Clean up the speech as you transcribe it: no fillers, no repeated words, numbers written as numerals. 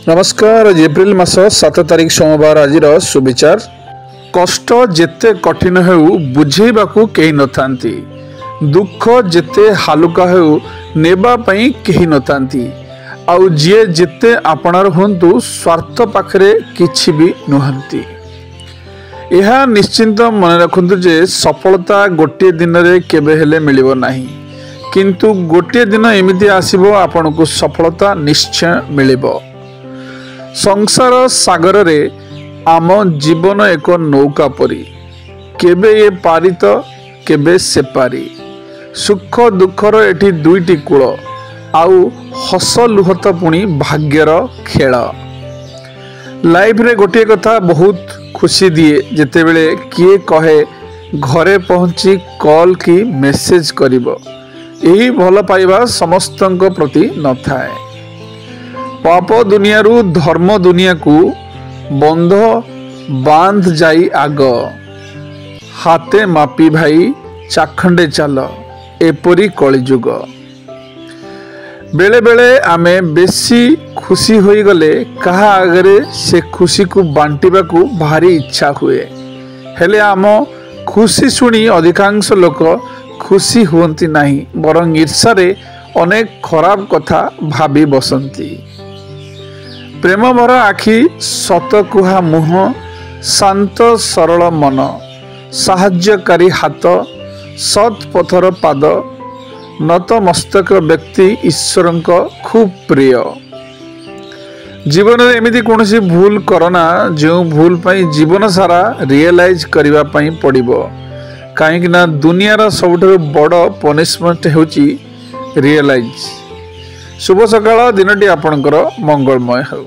नमस्कार। आज एप्रिल मास 7 तारिख सोमवार आज सुविचार। कष्ट जेते कठिन हेउ बुझेबाकू केही नथांती, दुख जेते हालुका हेउ नेबा पई केही नथांती, आउ जे जेते आपणार हुंतु स्वार्थ पाखरे किछि भी नुहंती। यह निश्चिंत मन रखंतु जे सफलता गोटे दिन रे केबे हेले मिलिबो नाही, किंतु गोटे दिन एमिति आसीबो आपनको सफलता निश्चय मिलिबो। संसार सागर रे आम जीवन एक नौका परी, केबे ये पारी तो केबे से पारी। सुख दुखर एठी दुईटी कूल, आउ हस लुह तो पुणी भाग्यर खेल। लाइफ रे गोटे कथा बहुत खुशी दिए, जेते बेले किए कहे घरे पहुंची कॉल की मेसेज करिवो। यही भल पाइबा समस्तंक प्रति न थाए। पाप दुनिया रु धर्म दुनिया को बंध बांध जाई आग, हाथे मापी भाई चाखंडे चाल एपरी कलिजुग। बेले बेले आमे बेसी खुशी होई गले कहा आगरे से खुशी को बांटिबा को भारी इच्छा हुए, हेले आम खुशी सुनी अधिकांश लोक खुशी हुंती नहीं, बरं ईर्षा रे अनेक खराब कथा भाबी बसंती। प्रेम भरा आखि, सत कुहा मुह, शांत सरल मन, साहाय्यकारी हाथ, सत् पथर पाद, नत मस्तक व्यक्ति ईश्वर खूब प्रिय। जीवन में एमिति कौनसी भूल करना जो भूल पाई जीवन सारा रियलाइज करबा पाई पड़िबो, काहेकि ना दुनियार सबुठारु बड़ पनिशमेंट हेउची रियलाइज। शुभ सकाळ, दिनटी आपणकर मंगलमय हो।